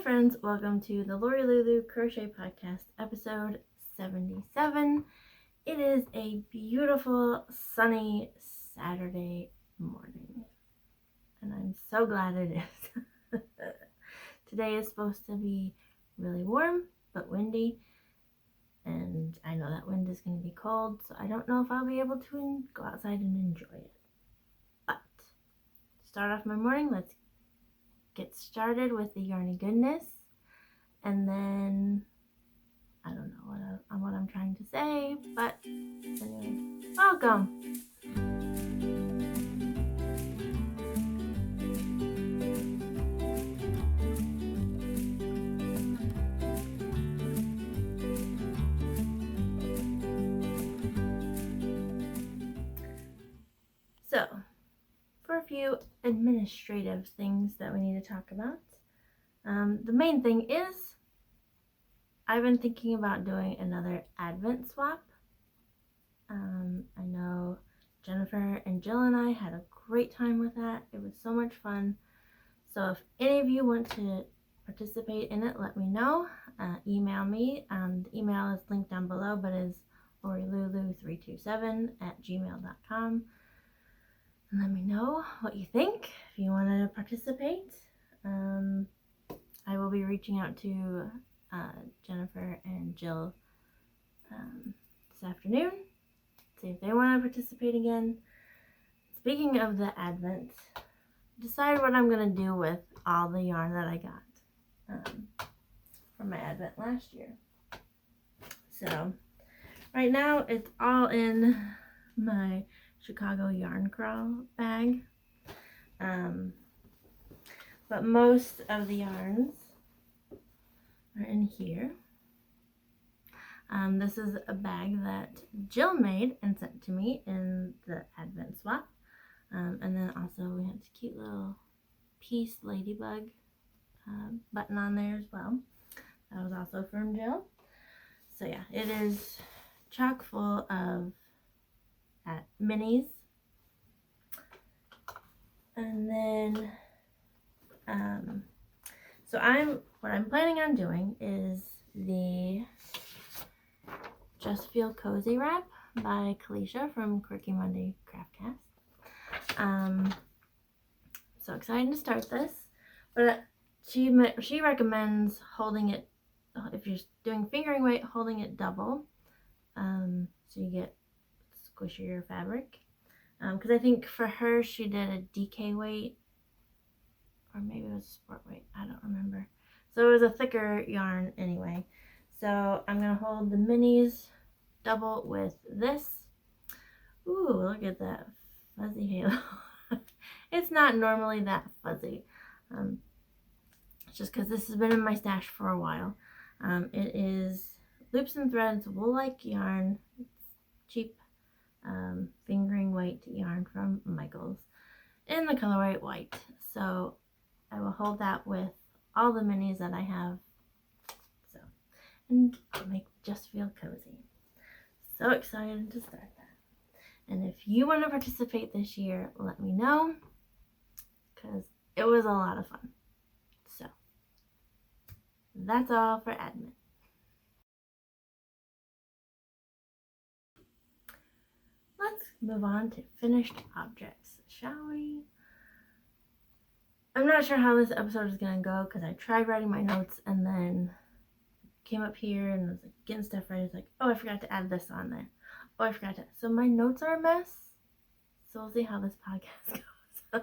friends, welcome to the Lori Lulu Crochet Podcast, episode 77. It is a beautiful, sunny Saturday morning, and I'm so glad it is. Today is supposed to be really warm, but windy, and I know that wind is going to be cold, so I don't know if I'll be able to go outside and enjoy it. But to start off my morning, let's get started with the yarny goodness, and then I don't know what I'm trying to say, but anyway, welcome. So, for a few administrative things that we need to talk about. The main thing is I've been thinking about doing another Advent swap. I know Jennifer and Jill and I had a great time with that. It was so much fun. So if any of you want to participate in it, let me know. Email me. The email is linked down below, but is lorilulu327@gmail.com. And let me know what you think if you want to participate. I will be reaching out to Jennifer and Jill this afternoon, see if they want to participate again. Speaking of the Advent, decide what I'm going to do with all the yarn that I got from my Advent last year. So right now it's all in my Chicago Yarn Crawl bag, but most of the yarns are in here. This is a bag that Jill made and sent to me in the Advent swap, and then also we have this cute little piece ladybug button on there as well. That was also from Jill. So yeah, it is chock full of minis. And then so what I'm planning on doing is the Just Feel Cozy wrap by Kalisha from Quirky Monday Craftcast. So excited to start this, but she recommends holding it, if you're doing fingering weight, holding it double, so you get squishier fabric. Because I think for her she did a DK weight, or maybe it was sport weight, I don't remember. So it was a thicker yarn anyway. So I'm going to hold the minis double with this. Ooh, look at that fuzzy halo. It's not normally that fuzzy. It's just because this has been in my stash for a while. It is Loops and Threads wool-like yarn. It's cheap fingering weight yarn from Michaels in the colorway white. So I will hold that with all the minis that I have. So, and I'll make Just Feel Cozy. So excited to start that. And if you want to participate this year, let me know, because it was a lot of fun. So that's all for admin. Let's move on to finished objects, shall we? I'm not sure how this episode is going to go, because I tried writing my notes and then came up here and was like getting stuff ready. It's like, oh, I forgot to add this on there. Oh, I forgot to. So my notes are a mess. So we'll see how this podcast goes.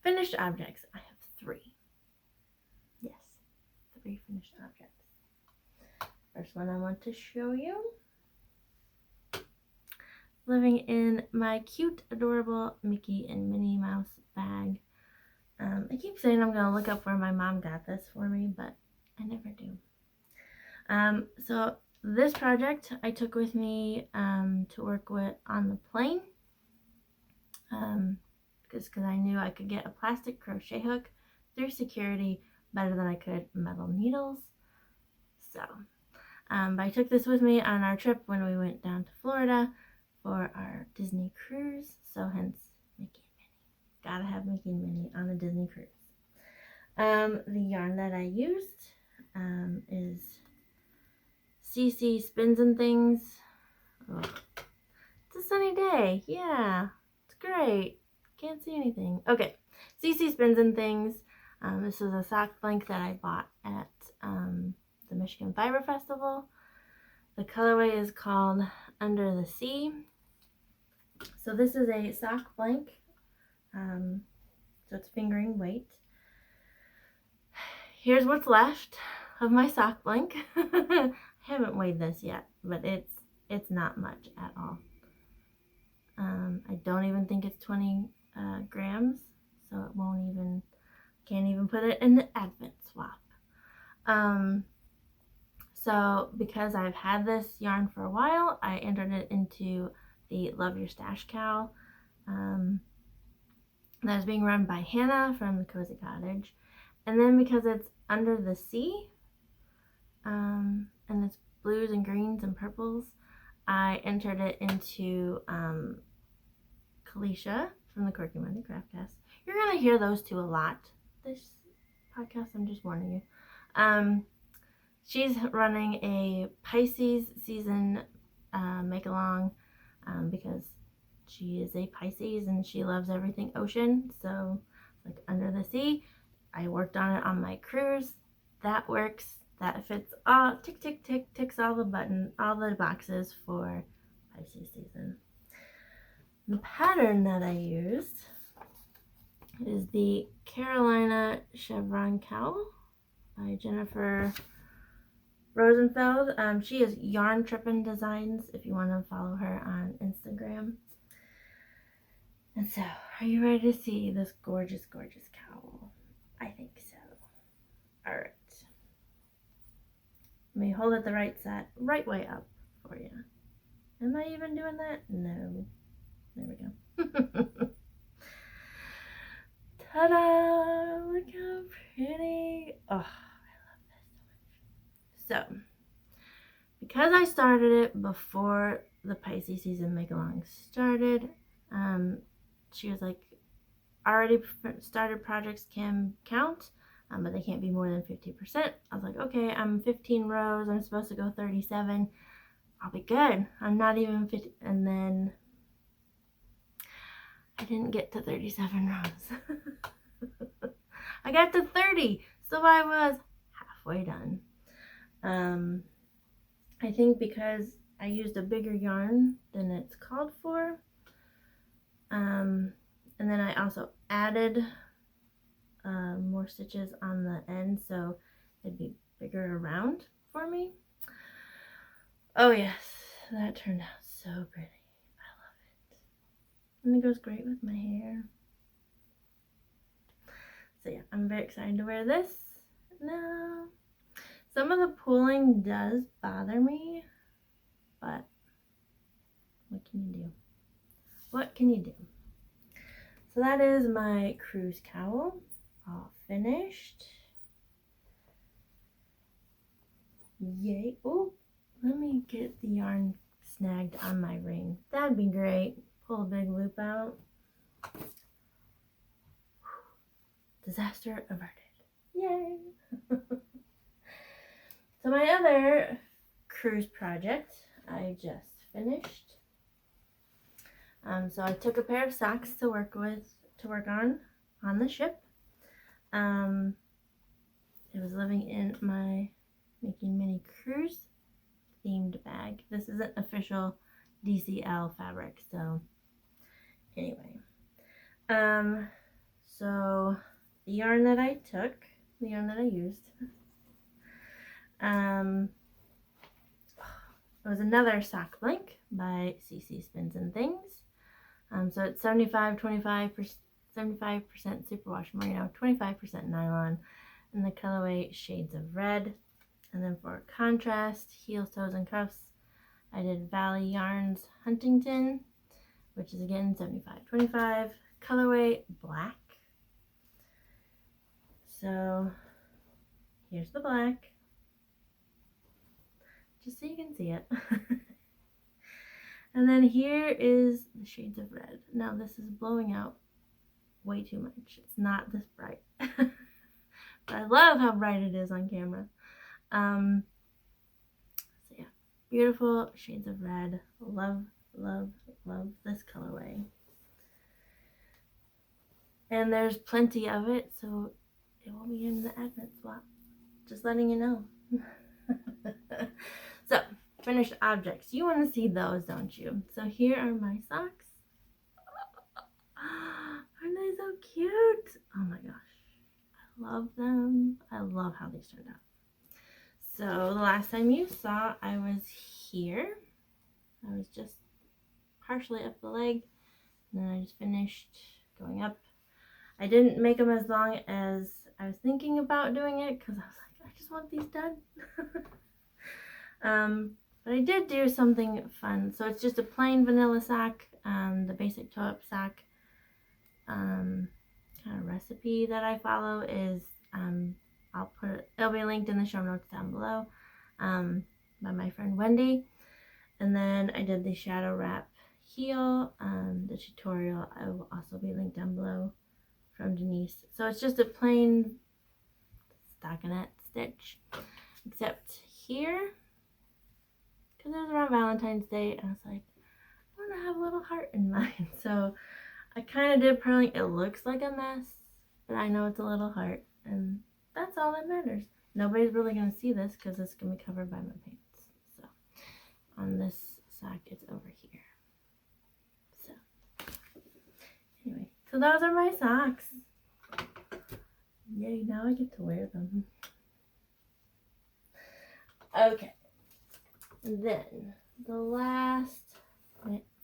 Finished objects. I have 3. Yes, 3 finished objects. First one I want to show you. Living in my cute, adorable Mickey and Minnie Mouse bag. I keep saying I'm going to look up where my mom got this for me, but I never do. So this project I took with me to work with on the plane, because I knew I could get a plastic crochet hook through security better than I could metal needles. So but I took this with me on our trip when we went down to Florida for our Disney cruise, so hence Mickey and Minnie. Gotta have Mickey and Minnie on a Disney cruise. The yarn that I used is CC Spins and Things. Oh, it's a sunny day. Yeah, it's great. Can't see anything. Okay, CC Spins and Things. This is a sock blank that I bought at the Michigan Fiber Festival. The colorway is called Under the Sea. So this is a sock blank. So it's fingering weight. Here's what's left of my sock blank. I haven't weighed this yet, but it's not much at all. I don't even think it's 20 grams, so it can't even put it in the Advent swap. So because I've had this yarn for a while, I entered it into the Love Your Stash Cowl. That is being run by Hannah from the Cozy Cottage. And then because it's Under the Sea, and it's blues and greens and purples, I entered it into Kalisha from the Quirky Monday Craftcast. You're going to hear those two a lot this podcast, I'm just warning you. She's running a Pisces season make-along because she is a Pisces and she loves everything ocean. So like Under the Sea, I worked on it on my cruise. That works. That fits all, tick, tick, tick, ticks all the boxes for Pisces season. The pattern that I used is the Carolina Chevron Cowl by Jennifer Rosenfeld. She is Yarn Trippin' Designs if you want to follow her on Instagram. And so, are you ready to see this gorgeous, gorgeous cowl? I think so. Alright. Let me hold it the right way up for you. Am I even doing that? No. There we go. Ta-da! Look how pretty. Oh, I love this so much. So, because I started it before the Pisces season make-along started, she was like, already started projects can count, but they can't be more than 50%. I was like, okay, I'm 15 rows. I'm supposed to go 37. I'll be good. I'm not even 50. And then I didn't get to 37 rows. I got to 30, so I was halfway done. I think because I used a bigger yarn than it's called for. And then I also added more stitches on the end, so it'd be bigger around for me. Oh yes, that turned out so pretty. I love it. And it goes great with my hair. So yeah, I'm very excited to wear this now. Some of the pulling does bother me, but what can you do? What can you do? So that is my cruise cowl, all finished. Yay. Oh, let me get the yarn snagged on my ring. That'd be great. Pull a big loop out. Disaster averted. Yay. So my other cruise project I just finished. So I took a pair of socks to work on the ship. It was living in my Making Mini Cruise themed bag. This isn't official DCL fabric, so anyway. So the yarn that I took, the yarn that I used, it was another sock blank by CC Spins and Things. So it's 75% superwash merino, 25% nylon, and the colorway Shades of Red. And then for contrast, heels, toes, and cuffs, I did Valley Yarns Huntington, which is again 75-25, colorway black. So here's the black, just so you can see it. And then here is the Shades of Red. Now this is blowing out way too much. It's not this bright. I love how bright it is on camera. So yeah, beautiful shades of red. Love, love, love this colorway. And there's plenty of it, so it will be in the advent swap. Just letting you know. So, finished objects. You want to see those, don't you? So here are my socks. Aren't they so cute? Oh my gosh. I love them. I love how these turned out. So the last time you saw, I was here. I was just partially up the leg. And then I just finished going up. I didn't make them as long as I was thinking about doing it because I was like, I just want these done. But I did do something fun. So it's just a plain vanilla sock, the basic toe-up sock. Kind of recipe that I follow is, it'll be linked in the show notes down below, by my friend Wendy. And then I did the shadow wrap heel. The tutorial I will also be linked down below from Denise. So it's just a plain stockinette stitch, except here, because it was around Valentine's Day, and I was like, I want to have a little heart in mine. So I kind of did purling. It looks like a mess, but I know it's a little heart, and that's all that matters. Nobody's really going to see this because it's going to be covered by my pants. So on this sock, it's over here. So anyway, so those are my socks. Yay, now I get to wear them. Okay, and then the last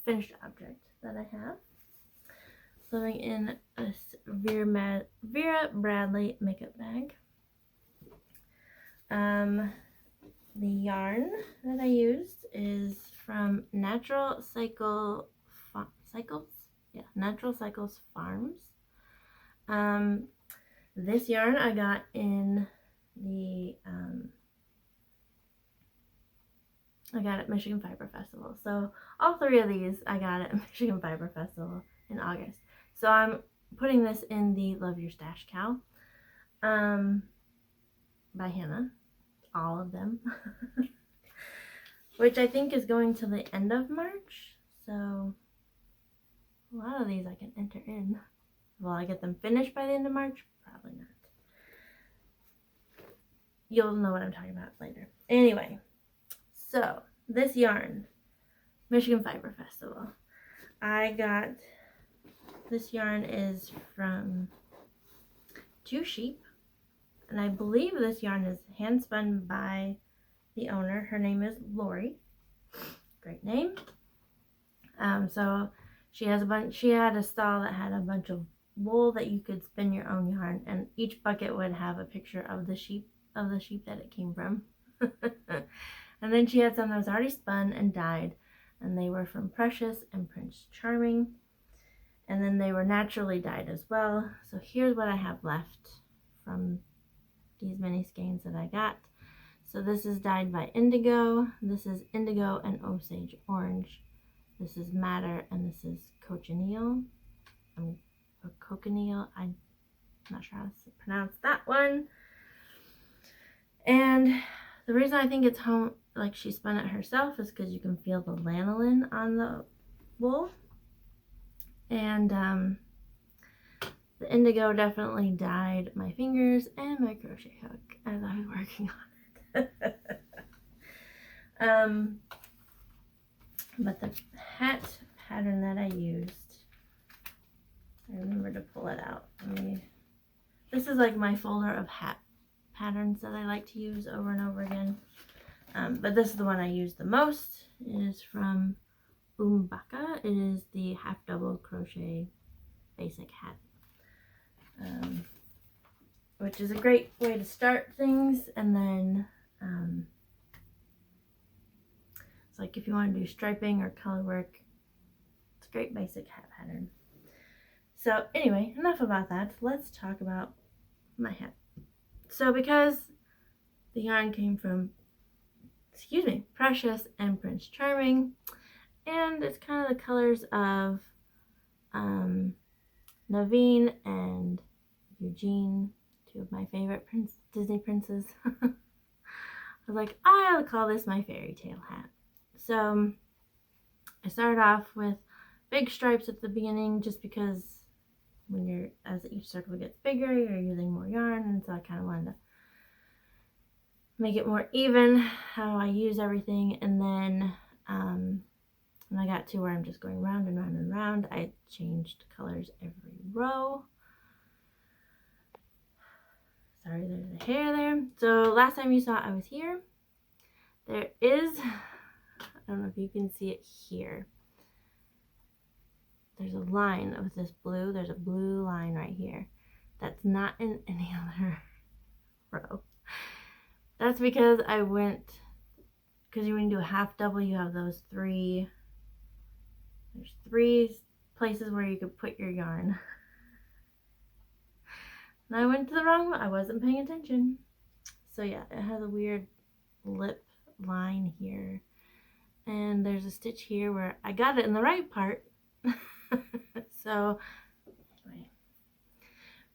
finished object that I have, living in a Vera Bradley makeup bag. The yarn that I used is from Natural Cycles Farms. This yarn I got in the I got at Michigan Fiber Festival. So all three of these I got at Michigan Fiber Festival in August. So I'm putting this in the Love Your Stash Cowl by Hannah. All of them. Which I think is going to the end of March. So a lot of these I can enter in. Will I get them finished by the end of March? Probably not. You'll know what I'm talking about later. Anyway, so this yarn, Michigan Fiber Festival. I got, this yarn is from Two Sheep. And I believe this yarn is hand spun by the owner. Her name is Lori. Great name. So she has she had a stall that had a bunch of wool that you could spin your own yarn, and each bucket would have a picture of the sheep that it came from. And then she had some that was already spun and dyed, and they were from Precious and Prince Charming, and then they were naturally dyed as well. So here's what I have left from these mini skeins that I got. So this is dyed by Indigo. This is Indigo and Osage Orange. This is Madder, and this is Cochineal. Or Cochineal. I'm not sure how to pronounce that one. And the reason I think it's home, like she spun it herself, is because you can feel the lanolin on the wool. And the indigo definitely dyed my fingers and my crochet hook as I was working on it. But the hat pattern that I used, I remember to pull it out. This is like my folder of hat patterns that I like to use over and over again. But this is the one I use the most. It is from Umbaka. It is the half double crochet basic hat. Which is a great way to start things, and then it's like if you want to do striping or color work, it's a great basic hat pattern. So anyway, enough about that. Let's talk about my hat. So because the yarn came from, Precious and Prince Charming, and it's kind of the colors of Naveen and Eugene, two of my my favorite Disney princess. I was like, I'll call this my fairy tale hat. So I started off with big stripes at the beginning just because as each circle gets bigger, you're using more yarn, and so I kind of wanted to make it more even how I use everything. And then when I got to where I'm just going round and round and round, I changed colors every row. Sorry, there's a hair there. So last time you saw I was here, there is, I don't know if you can see it here. There's a line of this blue. There's a blue line right here. That's not in any other row. That's because when you do a half double, you have those there's 3 places where you could put your yarn. And I went to the wrong one. I wasn't paying attention. So yeah, it has a weird lip line here. And there's a stitch here where I got it in the right part. So anyway,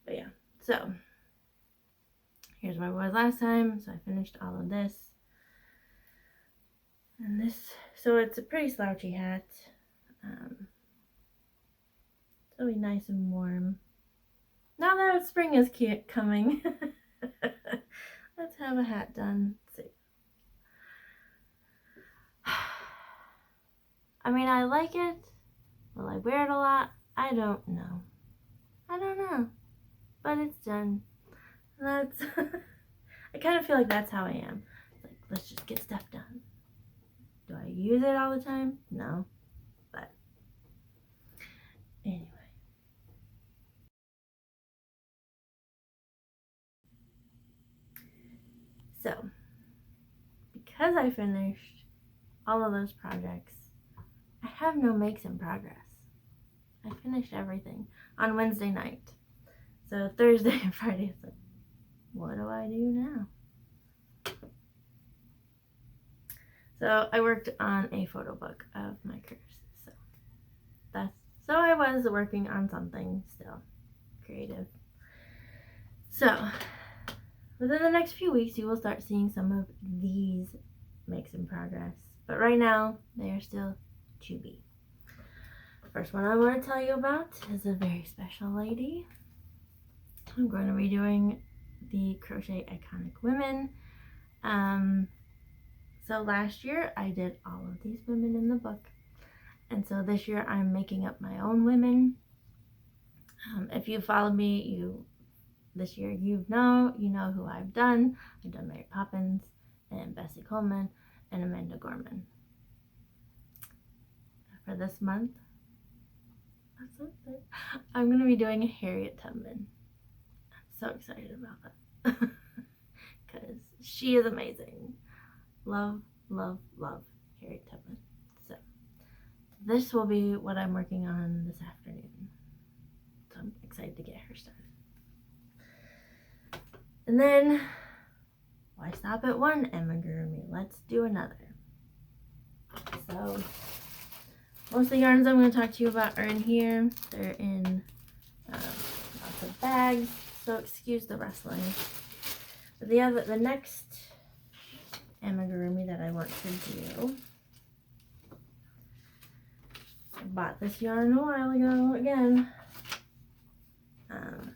but yeah, so here's where I was last time. So I finished all of this. And this, so it's a pretty slouchy hat. It'll be nice and warm. Now that spring is coming, let's have a hat done. Let's see. I mean, I like it. Will I wear it a lot? I don't know. But it's done. That's I kind of feel like that's how I am. It's like, let's just get stuff done. Do I use it all the time? No. But anyway. So, because I finished all of those projects, I have no makes in progress. I finished everything on Wednesday night. So Thursday and Friday, it's like, what do I do now? So I worked on a photo book of my curves. So I was working on something still creative. So within the next few weeks, you will start seeing some of these makes in progress. But right now, they are still to be. First one I want to tell you about is a very special lady. I'm going to be doing the Crochet Iconic Women. So last year I did all of these women in the book, and so this year I'm making up my own women. If you followed me, this year you know who I've done. I've done Mary Poppins and Bessie Coleman and Amanda Gorman. For this month, I'm going to be doing Harriet Tubman. I'm so excited about that because she is amazing. Love, love, love Harriet Tubman. So this will be what I'm working on this afternoon. So I'm excited to get her started. And then, why stop at one amigurumi? Let's do another. So most of the yarns I'm going to talk to you about are in here. They're in lots of bags, so excuse the rustling. But the next amigurumi that I want to do, I bought this yarn a while ago again. I'm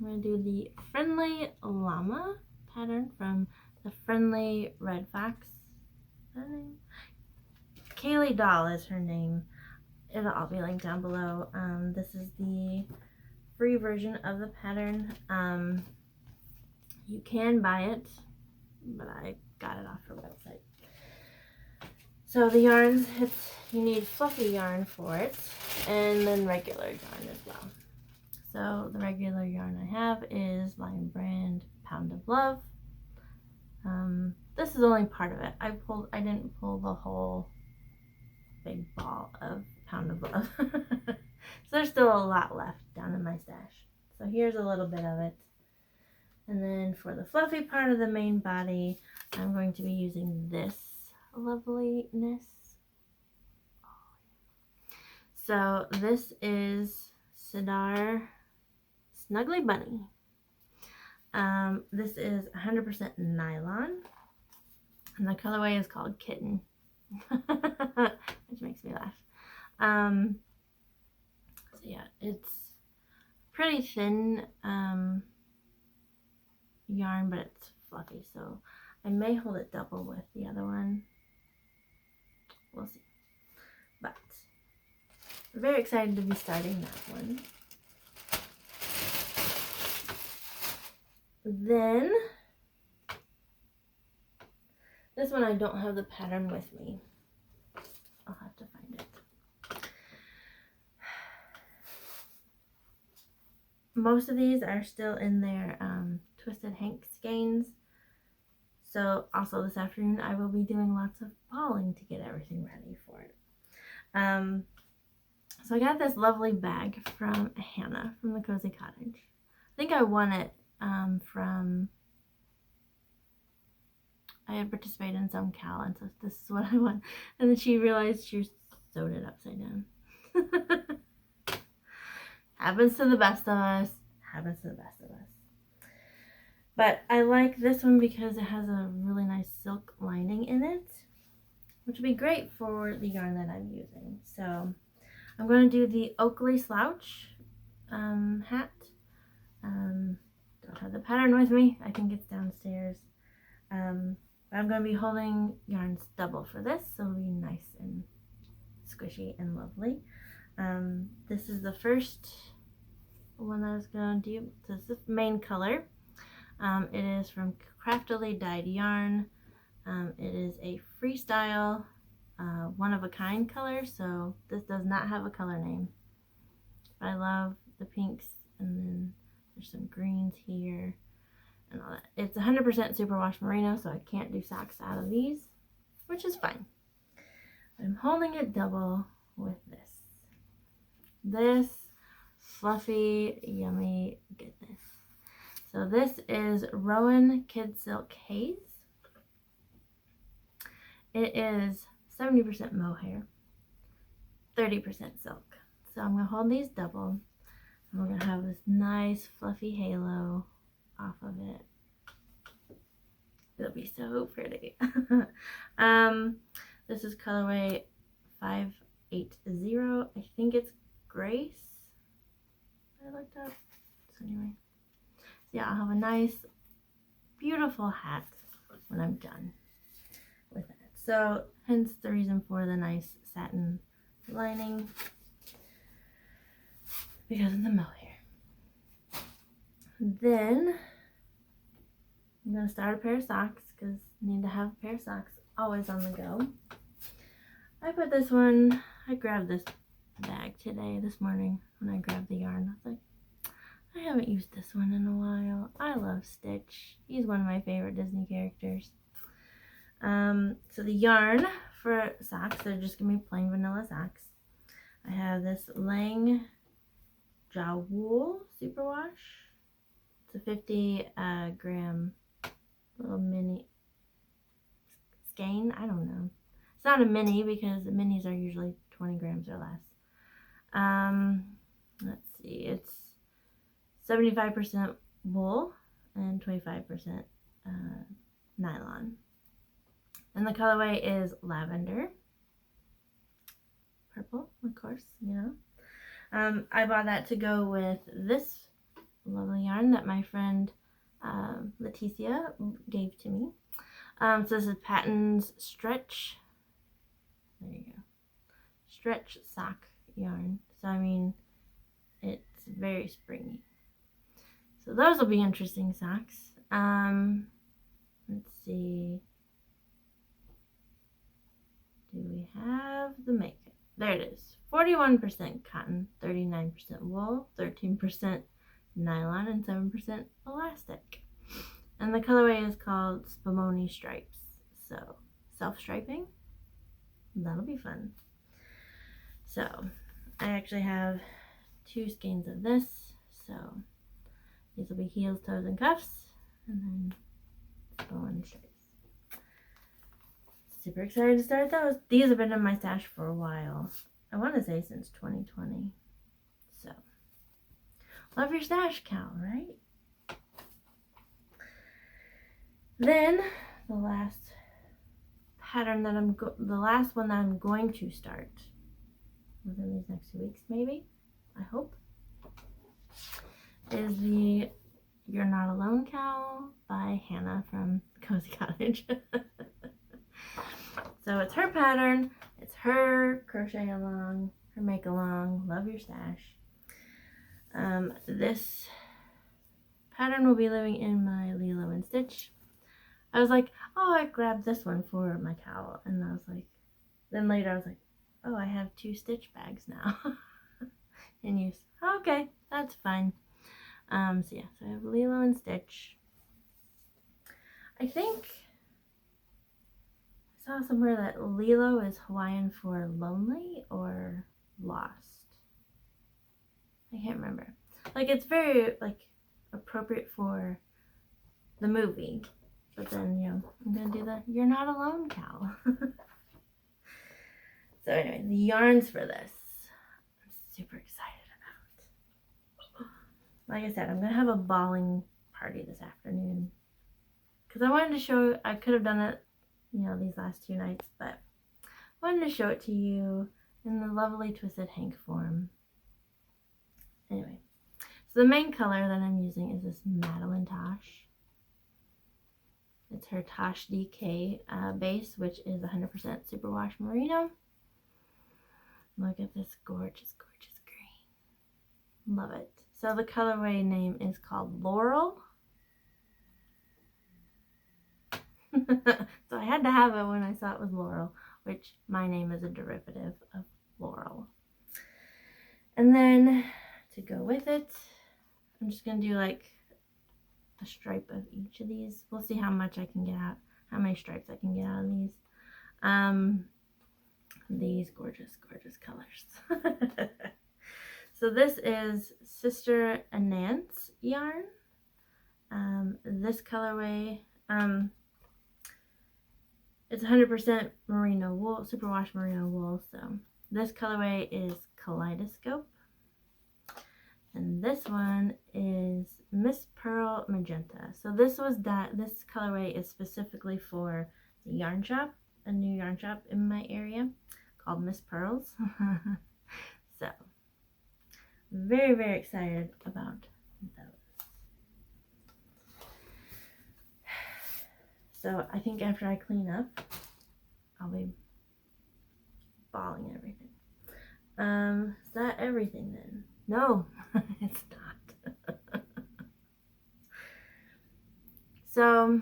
going to do the Friendly Llama pattern from the Friendly Red Fox. Is that her name? Kaylee Doll is her name. It'll all be linked down below. This is the free version of the pattern. You can buy it, but I got it off her website. So the yarns, you need fluffy yarn for it, and then regular yarn as well. So the regular yarn I have is Lion Brand Pound of Love. This is only part of it. I didn't pull the whole big ball of Pound of Love. So there's still a lot left down in my stash. So here's a little bit of it. And then for the fluffy part of the main body, I'm going to be using this loveliness. So this is Sidar Snuggly Bunny. This is 100% nylon, and the colorway is called Kitten, which makes me laugh. So yeah, it's pretty thin yarn, but it's fluffy, so I may hold it double with the other one. We'll see. But we're very excited to be starting that one. Then this one I don't have the pattern with me. I'll have to find it. Most of these are still in their Twisted Hank skeins. So also this afternoon I will be doing lots of balling to get everything ready for it. So I got this lovely bag from Hannah from the Cozy Cottage. I think I won it from, I had participated in some Cowl, and so this is what I won. And then she realized she sewed it upside down. Happens to the best of us. Happens to the best of us. But I like this one because it has a really nice silk lining in it, which would be great for the yarn that I'm using. So I'm going to do the Oakley Slouch hat. Don't have the pattern with me. I think it's downstairs. I'm going to be holding yarns double for this, so it'll be nice and squishy and lovely. This is the first one that I was going to do. This is the main color. It is from Craftily Dyed Yarn. It is a freestyle, one-of-a-kind color, so this does not have a color name. I love the pinks, and then there's some greens here and all that. It's 100% superwash merino, so I can't do socks out of these, which is fine. I'm holding it double with this. This fluffy, yummy goodness. So this is Rowan Kid Silk Haze. It is 70% mohair, 30% silk. So I'm going to hold these double, and we're going to have this nice fluffy halo off of it. It'll be so pretty. This is colorway 580. I think it's Grace. I looked up. So anyway. So yeah, I'll have a nice, beautiful hat when I'm done with it. So hence the reason for the nice satin lining, because of the mohair. Then I'm going to start a pair of socks, because I need to have a pair of socks always on the go. I put this one, I grabbed this bag this morning when I grabbed the yarn. I was like, I haven't used this one in a while. I love Stitch. He's one of my favorite Disney characters. So the yarn for socks, they're just going to be plain vanilla socks. I have this Lang Wool Superwash. It's a 50 gram little mini skein. I don't know. It's not a mini because the minis are usually 20 grams or less. Let's see. It's 75% wool and 25% nylon. And the colorway is lavender. Purple, of course, you know. I bought that to go with this lovely yarn that my friend Leticia gave to me. So this is Patton's Stretch. There you go. Stretch sock yarn. So I mean, it's very springy. So those will be interesting socks. Let's see. Do we have the makeup? There it is. 41% cotton, 39% wool, 13% nylon, and 7% elastic. And the colorway is called Spumoni Stripes. So self-striping. That'll be fun. So I actually have 2 skeins of this. So these will be heels, toes, and cuffs. And then Spumoni Stripes. Super excited to start those. These have been in my stash for a while. I want to say since 2020. So, love your stash, Cowl, right? Then the last pattern that the last one that I'm going to start within these next 2 weeks, maybe, I hope, is the You're Not Alone Cowl by Hannah from Cozy Cottage. So it's her pattern, it's her crochet along, her make along, love your stash. This pattern will be living in my Lilo and Stitch. I was like, oh, I grabbed this one for my cowl, and I was like, then later I was like, oh, I have 2 stitch bags now in use. Okay, that's fine. So yeah, so I have Lilo and Stitch. I think I saw somewhere that Lilo is Hawaiian for lonely or lost. I can't remember. Like, it's very, like, appropriate for the movie. But then, you know, I'm going to do the You're Not Alone cowl. So anyway, the yarns for this, I'm super excited about. Like I said, I'm going to have a balling party this afternoon. Because I wanted to show, I could have done it, you know, these last 2 nights, but I wanted to show it to you in the lovely twisted hank form. Anyway, so the main color that I'm using is this Madeline Tosh. It's her Tosh DK base, which is 100% superwash merino. Look at this gorgeous, gorgeous green. Love it. So the colorway name is called Laurel. So I had to have it when I saw it was Laurel, which my name is a derivative of Laurel. And then to go with it, I'm just going to do like a stripe of each of these. We'll see how much I can get out, how many stripes I can get out of these gorgeous, gorgeous colors. So this is Sister Anant's yarn. This colorway, it's 100% merino wool, superwash merino wool. So this colorway is Kaleidoscope. And this one is Miss Pearl Magenta. So this colorway is specifically for the yarn shop, a new yarn shop in my area called Miss Pearls. So very, very excited about those. So I think after I clean up, I'll be balling everything. Is that everything then? No, it's not. So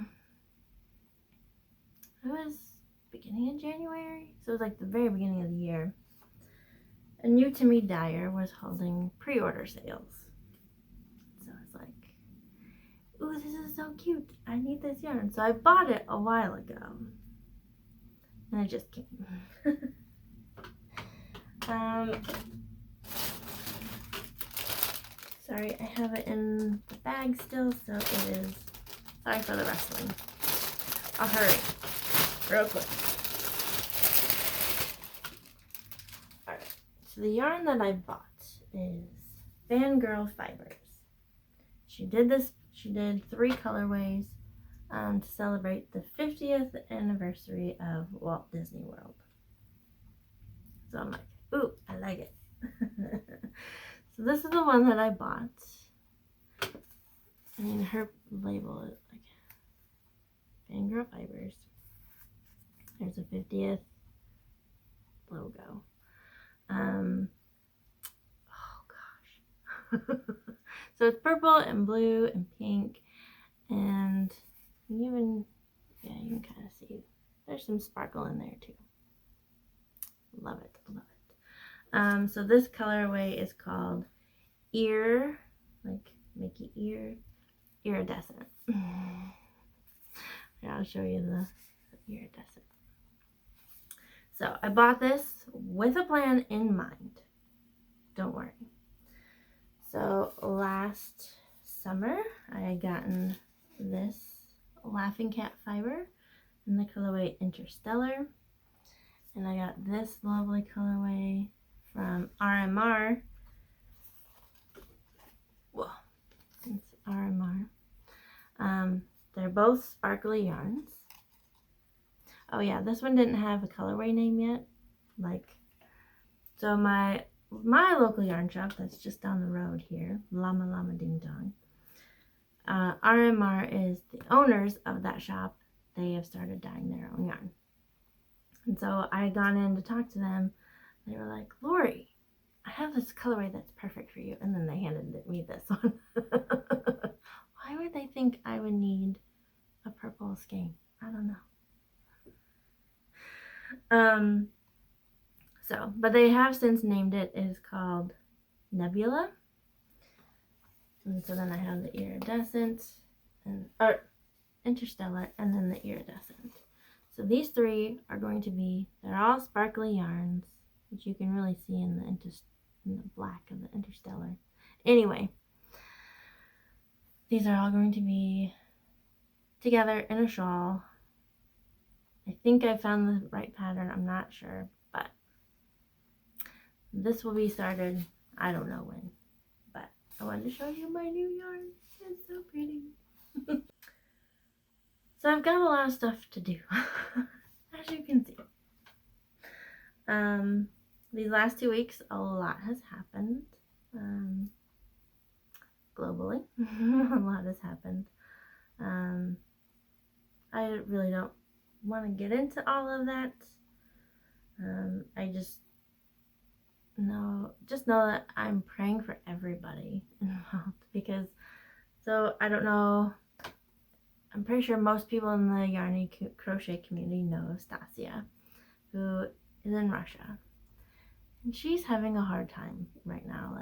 it was beginning of January, so it was like the very beginning of the year. A new to me dyer was holding pre-order sales. So I was like, ooh, this is so cute. I need this yarn. So I bought it a while ago. And it just came. Sorry, I have it in the bag still, so it is. Sorry for the rustling. I'll hurry. Real quick. Alright, so the yarn that I bought is Fangirl Fibers. She did 3 colorways to celebrate the 50th anniversary of Walt Disney World. So I'm like, ooh, I like it. So this is the one that I bought. I mean, her label is like Fangirl Fibers. There's a 50th logo. Oh gosh. So it's purple and blue and pink, and you can kind of see there's some sparkle in there too. Love it, love it. So this colorway is called Ear, like Mickey Ear, Iridescent. I'll show you the iridescent. So I bought this with a plan in mind. Don't worry. So last summer I had gotten this Laughing Cat fiber in the colorway Interstellar. And I got this lovely colorway from RMR. Whoa, it's RMR. They're both sparkly yarns. Oh yeah, this one didn't have a colorway name yet. So my local yarn shop that's just down the road here, Llama Llama Ding Dong. RMR is the owners of that shop. They have started dyeing their own yarn. And so I had gone in to talk to them. They were like, Lori, I have this colorway that's perfect for you. And then they handed me this one. Why would they think I would need a purple skein? I don't know. But they have since named it. It is called Nebula. And so then I have the iridescent, or interstellar, and then the iridescent. So these three are going to be, they're all sparkly yarns, which you can really see in the black of the interstellar. Anyway, these are all going to be together in a shawl. I think I found the right pattern. I'm not sure, but this will be started, I don't know when, but I wanted to show you my new yarn. It's so pretty. So I've got a lot of stuff to do, as you can see. These last 2 weeks, a lot has happened. Globally, a lot has happened. I really don't want to get into all of that. I just know that I'm praying for everybody involved, because, so I don't know, I'm pretty sure most people in the yarny crochet community know Stasia, who is in Russia, and she's having a hard time right now.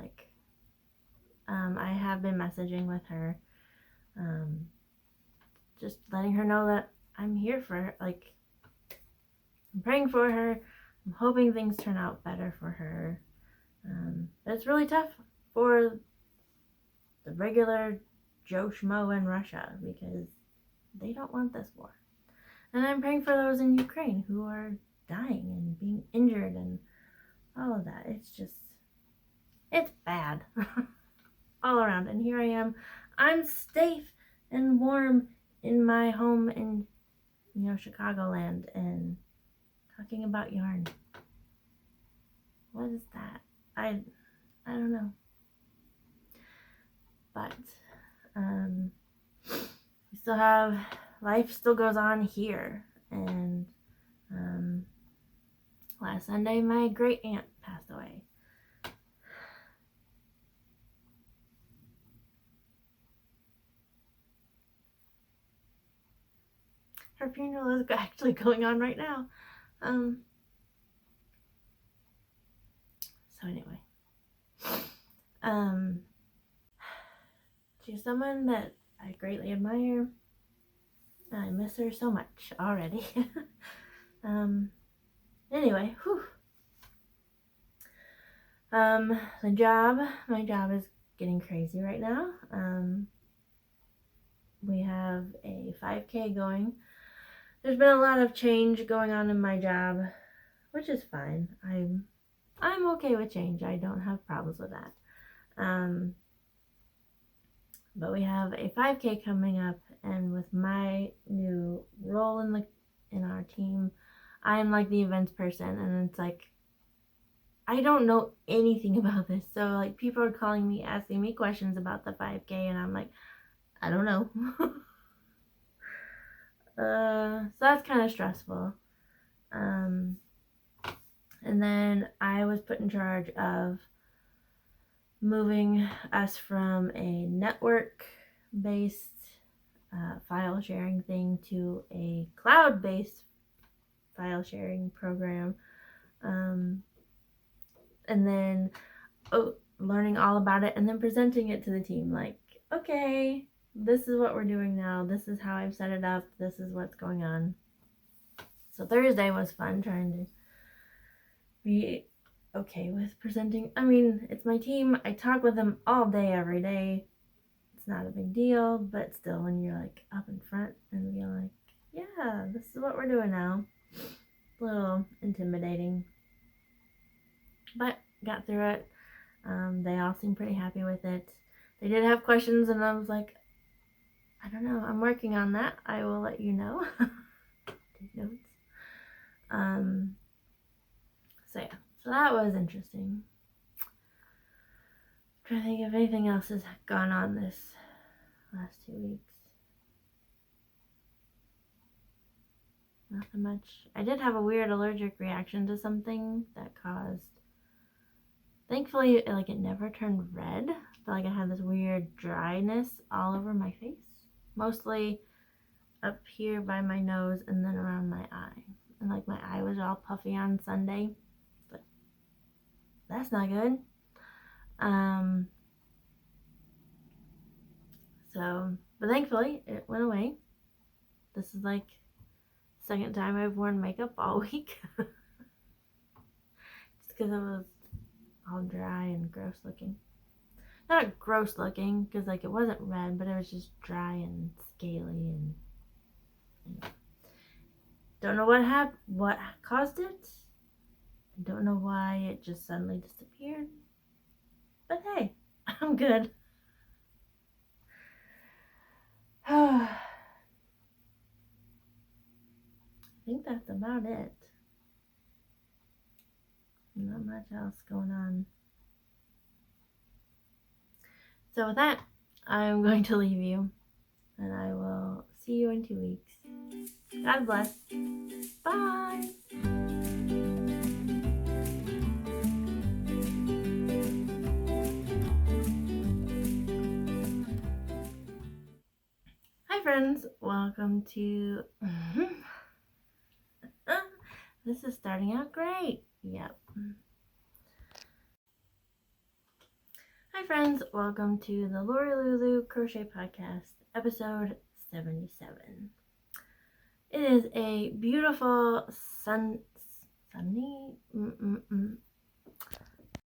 I have been messaging with her, just letting her know that I'm here for her. I'm praying for her. I'm hoping things turn out better for her. But it's really tough for the regular Joe Schmo in Russia, because they don't want this war. And I'm praying for those in Ukraine who are dying and being injured and all of that. It's bad all around. And here I am. I'm safe and warm in my home in, Chicagoland, and talking about yarn. What is that? I don't know. But we still have, life still goes on here. And last Sunday my great aunt passed away. Her funeral is actually going on right now. So anyway, she's someone that I greatly admire. I miss her so much already. Anyway, whew. My job is getting crazy right now. We have a 5K going. There's been a lot of change going on in my job, which is fine. I'm okay with change. I don't have problems with that. But we have a 5K coming up, and with my new role in our team, I'm like the events person, and it's like, I don't know anything about this. So people are calling me, asking me questions about the 5K, and I'm like, I don't know. So that's kind of stressful. And then I was put in charge of moving us from a network-based file sharing thing to a cloud-based file sharing program. And then learning all about it, and then presenting it to the team. Okay, this is what we're doing now. This is how I've set it up. This is what's going on. So Thursday was fun, trying to be okay with presenting. I mean, it's my team. I talk with them all day, every day. It's not a big deal, but still, when you're up in front and you're yeah, this is what we're doing now. It's a little intimidating, but got through it. They all seem pretty happy with it. They did have questions, and I was like, I don't know. I'm working on that. I will let you know. Take notes. So yeah. So that was interesting. I'm trying to think if anything else has gone on this last 2 weeks. Nothing much. I did have a weird allergic reaction to something that caused, thankfully, like it never turned red, but like I had this weird dryness all over my face, mostly up here by my nose and then around my eye, and like my eye was all puffy on Sunday, but that's not good. But thankfully it went away. This is like second time I've worn makeup all week. Just because it was all dry and gross looking. Not gross looking, because like it wasn't red, but it was just dry and scaly, and don't know what caused it. I don't know why it just suddenly disappeared. But hey, I'm good. I think that's about it. Not much else going on. So with that, I'm going to leave you, and I will see you in 2 weeks. God bless. Bye. Hi friends, welcome to this is starting out great. Yep. Hi friends, welcome to the Lori Lulu Crochet Podcast, episode 77. It is a beautiful sunny